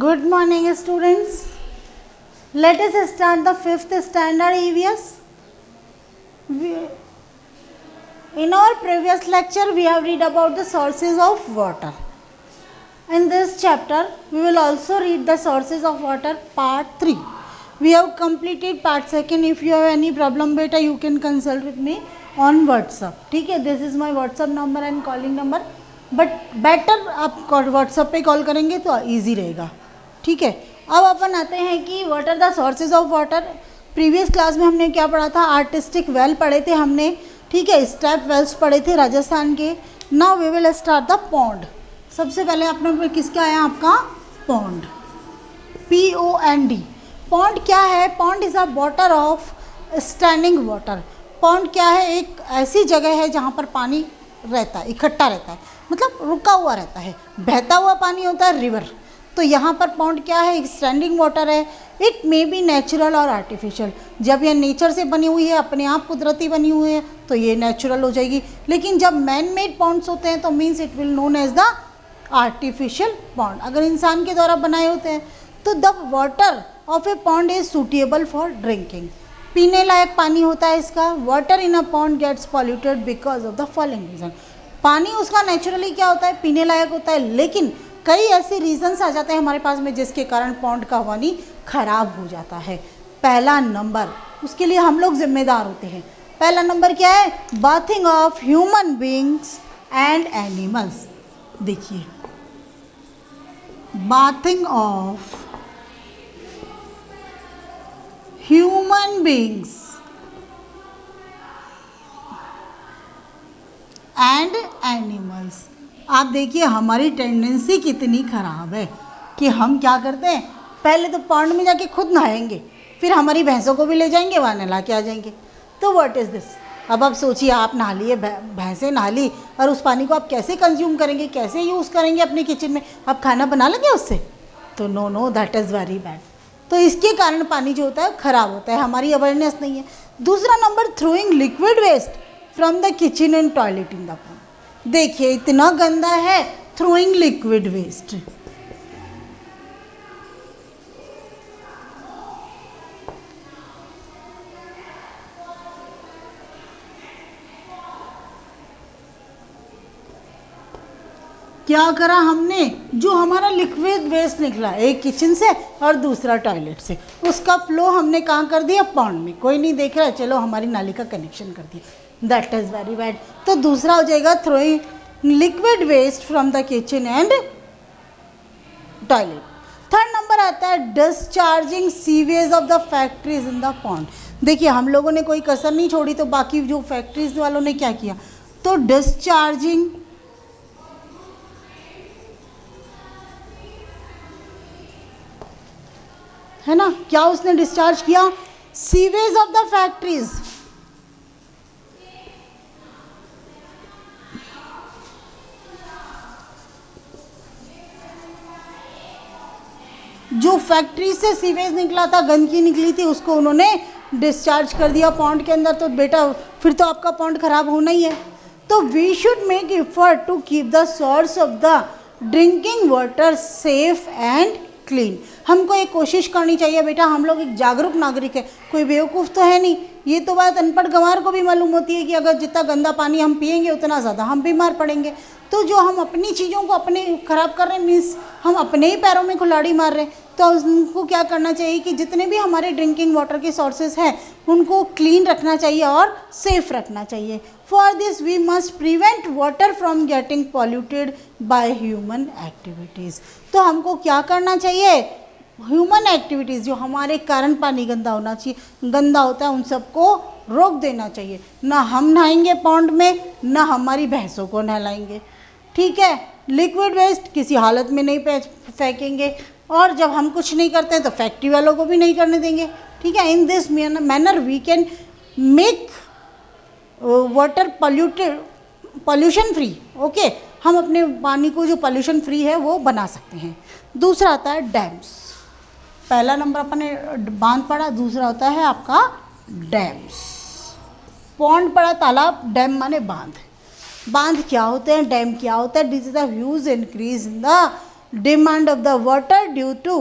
Good morning, students. Let us start the 5th standard EVS. In our previous lecture, we have read about the sources of water. In this chapter, we will also read the sources of water part 3. We have completed part 2nd. If you have any problem, beta, you can consult with me on WhatsApp. ठीक है, this is my WhatsApp number and calling number. But better आप WhatsApp पे call करेंगे तो easy रहेगा. ठीक है, अब अपन आते हैं कि what are the sources of water. Previous class में हमने क्या पढ़ा था? आर्टिस्टिक वेल पढ़े थे हमने. ठीक है, स्टेप वेल्स पढ़े थे राजस्थान के. Now we will start the pond. सबसे पहले अपने किसका आया? आपका पॉन्ड. POND. पॉन्ड क्या है? Pond is a water of standing water. Pond क्या है? एक ऐसी जगह है जहाँ पर पानी रहता है, इकट्ठा रहता है, मतलब रुका हुआ रहता है. बहता हुआ पानी होता है रिवर. तो यहाँ पर पॉन्ड क्या है? एक स्टैंडिंग वाटर है. इट मे बी नेचुरल और आर्टिफिशियल. जब ये नेचर से बनी हुई है, अपने आप कुदरती बनी हुई है, तो ये नेचुरल हो जाएगी. लेकिन जब मैन मेड पॉन्ड्स होते हैं तो means it will known as the artificial pond. अगर इंसान के द्वारा बनाए होते हैं तो the water of a pond is suitable for drinking. पीने लायक पानी होता है इसका. Water in a pond gets polluted because of the following reason. पानी उसका नेचुरली क्या होता है? पीने लायक होता है. लेकिन कई ऐसे रीजंस आ जाते हैं हमारे पास में जिसके कारण पॉन्ड का पानी खराब हो जाता है. पहला नंबर, उसके लिए हम लोग जिम्मेदार होते हैं. पहला नंबर क्या है? Bathing of human beings and animals. देखिए, bathing of human beings and animals. आप देखिए हमारी टेंडेंसी कितनी ख़राब है कि हम क्या करते हैं? पहले तो पॉन्ड में जाके खुद नहाएंगे, फिर हमारी भैंसों को भी ले जाएंगे, वहाँ नहला के आ जाएंगे. तो व्हाट इज़ दिस? अब आप सोचिए, आप नहा लिए, भैंसें नहा ली, और उस पानी को आप कैसे कंज्यूम करेंगे, कैसे यूज़ करेंगे अपने किचन में? आप खाना बना लेंगे उससे? तो no, that is very bad. तो इसके कारण पानी जो होता है ख़राब होता है. हमारी अवेयरनेस नहीं है. दूसरा number, throwing liquid waste from the kitchen and toilet in the pond. देखिए इतना गंदा है थ्रोइंग लिक्विड वेस्ट. क्या करा हमने? जो हमारा लिक्विड वेस्ट निकला एक किचन से और दूसरा टॉयलेट से, उसका फ्लो हमने कहाँ कर दिया? पॉन्ड में. कोई नहीं देख रहा, चलो हमारी नाली का कनेक्शन कर दिया. That is very bad. तो दूसरा हो जाएगा throwing liquid waste from the kitchen and toilet. Third number आता है discharging sewage of the factories in the pond. देखिए हम लोगों ने कोई कसर नहीं छोड़ी, तो बाकी जो फैक्ट्रीज वालों ने क्या किया? तो डिस्चार्जिंग है ना, क्या उसने डिस्चार्ज किया? Sewage of the factories. जो फैक्ट्री से सीवेज निकला था, गंदगी निकली थी, उसको उन्होंने डिस्चार्ज कर दिया पॉन्ड के अंदर. तो बेटा फिर तो आपका पॉन्ड खराब होना ही है. तो we should make effort to keep the source of the drinking water safe and clean. हमको एक कोशिश करनी चाहिए बेटा, हम लोग एक जागरूक नागरिक है, कोई बेवकूफ़ तो है नहीं. ये तो बात अनपढ़ गंवार को भी मालूम होती है कि अगर जितना गंदा पानी हम पिएंगे उतना ज़्यादा हम बीमार पड़ेंगे. तो जो हम अपनी चीज़ों को अपने ख़राब कर रहे हैं, मीन्स हम अपने ही पैरों में कुल्हाड़ी मार रहे हैं. तो उनको क्या करना चाहिए कि जितने भी हमारे ड्रिंकिंग वाटर के सोर्सेज हैं उनको क्लीन रखना चाहिए और सेफ रखना चाहिए. For this we must prevent water from getting polluted by human activities. तो हमको क्या करना चाहिए? ह्यूमन एक्टिविटीज़ जो हमारे कारण पानी गंदा होना चाहिए, गंदा होता है, उन सबको रोक देना चाहिए. ना हम नहाएंगे पॉन्ड में, ना हमारी भैंसों को नहलाएंगे. ठीक है, लिक्विड वेस्ट किसी हालत में नहीं फेंकेंगे, और जब हम कुछ नहीं करते तो फैक्ट्री वालों को भी नहीं करने देंगे. ठीक है, in this manner we can make water pollution free. Okay, हम अपने पानी को जो पॉल्यूशन फ्री है वो बना सकते हैं. दूसरा आता है डैम्स. पहला नंबर अपने बांध पड़ा, दूसरा होता है आपका डैम्स. पॉन्ड पड़ा तालाब, डैम माने बांध. बांध क्या होते हैं? डैम क्या होता है? This is the huge increase in the demand of the water due to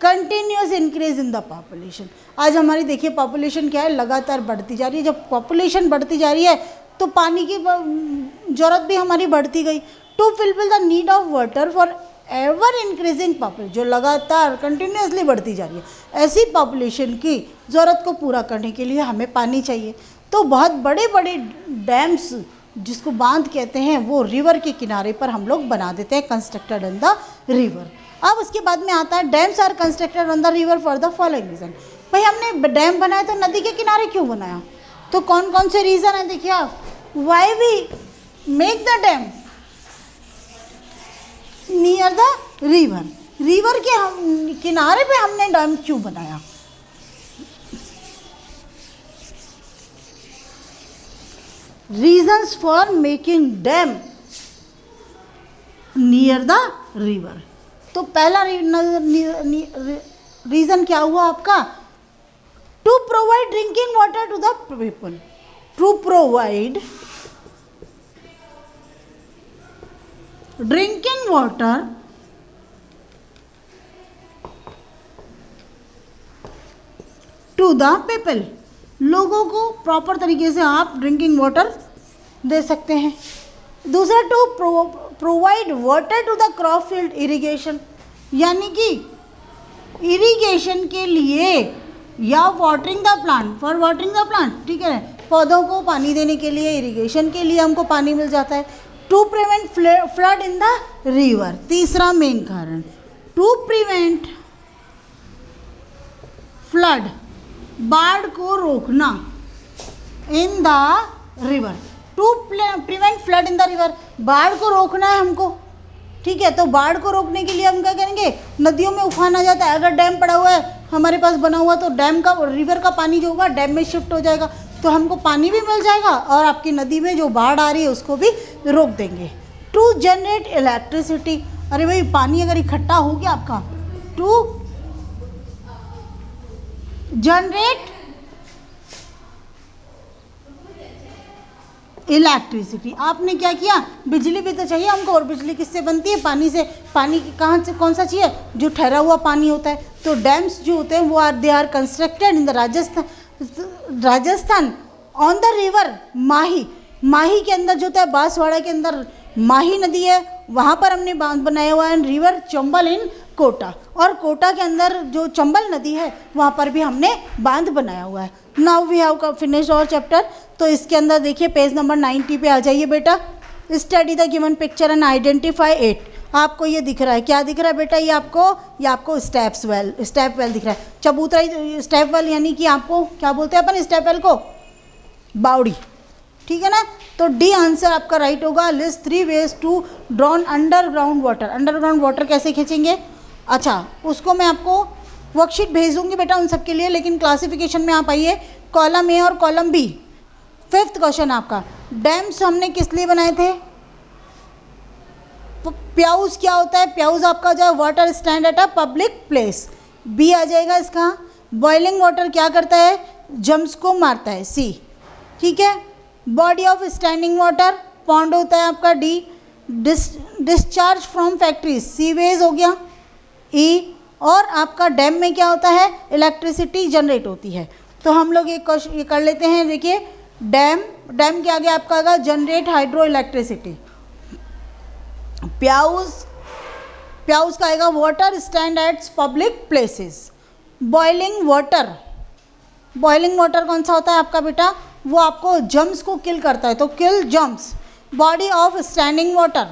continuous increase in the population. आज हमारी देखिए पॉपुलेशन क्या है, लगातार बढ़ती जा रही है। जब पॉपुलेशन बढ़ती जा रही है तो पानी की जरूरत भी हमारी बढ़ती गई। To fulfil the need of water for ever increasing population, जो लगातार कंटिन्यूसली बढ़ती जा रही है, ऐसी पॉपुलेशन की ज़रूरत को पूरा करने के लिए हमें पानी चाहिए। तो बहुत बड़े बड़े डैम्स, जिसको बांध कहते हैं, वो रिवर के किनारे पर हम लोग बना देते हैं, कंस्ट्रक्टेड ऑन द रिवर। अब उसके बाद में आता है dams are constructed on the river for the following reason. भाई हमने डैम बनाया तो नदी के किनारे क्यों बनाया? तो कौन कौन से रीज़न है देखिए आप। Why we make the dam near the river, river के हम किनारे पे हमने डैम क्यों बनाया? Reasons for making dam near the river. तो पहला रीजन क्या हुआ आपका? To provide drinking water to the people, to provide drinking water to the people, लोगों को प्रॉपर तरीके से आप ड्रिंकिंग वाटर दे सकते हैं। दूसरा, to provide water to the crop field irrigation, यानी कि इरिगेशन के लिए या watering the plant, for watering the plant, ठीक है, पौधों को पानी देने के लिए, इरिगेशन के लिए हमको पानी मिल जाता है। To prevent flood in the river, तीसरा मेन कारण, टू प्रिवेंट फ्लड, बाढ़ को रोकना in the river, to prevent flood in the river, बाढ़ को रोकना है हमको, ठीक है। तो बाढ़ को रोकने के लिए हम क्या करेंगे? नदियों में उफान आ जाता है, अगर डैम पड़ा हुआ है हमारे पास बना हुआ, तो डैम का, रिवर का पानी जो होगा डैम में शिफ्ट हो जाएगा, तो हमको पानी भी मिल जाएगा और आपकी नदी में जो बाढ़ आ रही है उसको भी रोक देंगे। टू जनरेट इलेक्ट्रिसिटी, अरे भाई पानी अगर इकट्ठा हो गया आपका, टू जनरेट इलेक्ट्रिसिटी, आपने क्या किया? बिजली भी तो चाहिए हमको, और बिजली किससे बनती है? पानी से। पानी कहाँ से, कौन सा चाहिए? जो ठहरा हुआ पानी होता है। तो डैम्स जो होते हैं वो they are constructed in the Rajasthan on the river Mahi, Mahi के अंदर जो होता है, बांसवाड़ा के अंदर माही नदी है, वहाँ पर हमने बांध बनाया हुआ है। रिवर चंबल इन कोटा, और कोटा के अंदर जो चंबल नदी है वहाँ पर भी हमने बांध बनाया हुआ है। Now we have finished our chapter. तो इसके अंदर देखिए पेज नंबर 90 पे आ जाइए बेटा। Study the given picture and identify it. आपको ये दिख रहा है, क्या दिख रहा है बेटा? ये आपको स्टेप वेल दिख रहा है। चबूतरा स्टेप वेल, यानी कि आपको क्या बोलते हैं अपन स्टेप वेल को? बावड़ी, ठीक है ना। तो डी आंसर आपका राइट होगा। List 3 ways to drawn underground water. Underground water कैसे खींचेंगे? अच्छा, उसको मैं आपको वर्कशीट भेज दूंगी बेटा उन सबके लिए, लेकिन क्लासिफिकेशन में आप आइए, कॉलम ए और कॉलम बी। 5th क्वेश्चन आपका, डैम्स हमने किस लिए बनाए थे? प्याउज क्या होता है? प्याउज आपका जो है water stand at a public place, B आ जाएगा इसका। बॉइलिंग वाटर क्या करता है? जम्स को मारता है, सी, ठीक है। Body of standing water pond होता है आपका, D. Discharge from factories, sewage हो गया, ई। और आपका डैम में क्या होता है? इलेक्ट्रिसिटी जनरेट होती है। तो हम लोग ये कर लेते हैं। देखिए डैम के आगे आपका आएगा जनरेट हाइड्रो इलेक्ट्रिसिटी। प्याउज का आएगा water stand eight public places. Boiling water कौन सा होता है आपका बेटा? वो आपको जम्स को किल करता है, तो kill germs. Body of standing water,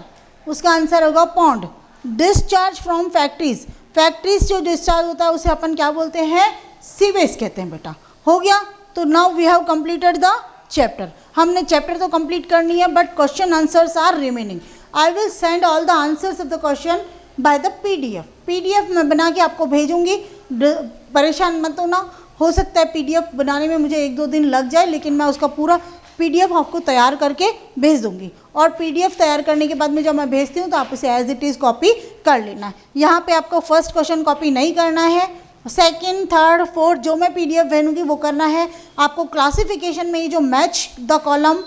उसका आंसर होगा pond. Discharge from factories, factories जो डिस्चार्ज होता है उसे अपन क्या बोलते हैं? सीवेज कहते हैं बेटा। हो गया। तो now we have completed the chapter. हमने चैप्टर तो कंप्लीट करनी है, but question answers are remaining. I will send all the answers of the question by the PDF मैं बना के आपको भेजूंगी। परेशान मत होना, हो सकता है पीडीएफ बनाने में मुझे 1-2 दिन लग जाए, लेकिन मैं उसका पूरा पीडीएफ आपको तैयार करके भेज दूंगी। और पीडीएफ तैयार करने के बाद में जब मैं भेजती हूँ तो आप इसे एज इट इज़ कॉपी कर लेना है। यहाँ पे आपको फर्स्ट क्वेश्चन कॉपी नहीं करना है, सेकंड, थर्ड, फोर्थ जो मैं पीडीएफ भेजूंगी वो करना है आपको। क्लासिफिकेशन में ये जो match the column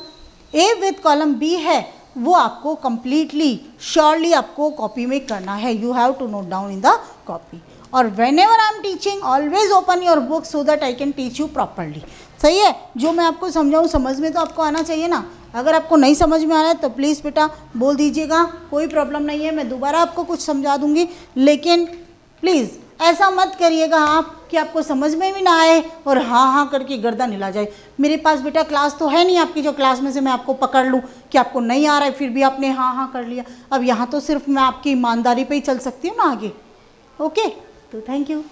A with column B है वो आपको कंप्लीटली श्योरली आपको कॉपी में करना है. You have to note down in the copy. और whenever I am teaching always open your book so that I can teach you properly. सही है, जो मैं आपको समझाऊँ समझ में तो आपको आना चाहिए ना. अगर आपको नहीं समझ में आ रहा है तो प्लीज़ बेटा बोल दीजिएगा, कोई प्रॉब्लम नहीं है, मैं दोबारा आपको कुछ समझा दूंगी. लेकिन प्लीज़ ऐसा मत करिएगा आप कि आपको समझ में भी ना आए और हाँ हाँ करके गर्दन हिला जाए. मेरे पास बेटा क्लास तो है नहीं आपकी जो क्लास में से मैं आपको पकड़ लूँ कि आपको नहीं आ रहा है फिर भी आपने हाँ हाँ कर लिया. अब यहाँ तो सिर्फ मैं आपकी ईमानदारी पे ही चल सकती हूँ ना आगे. ओके, तो थैंक यू.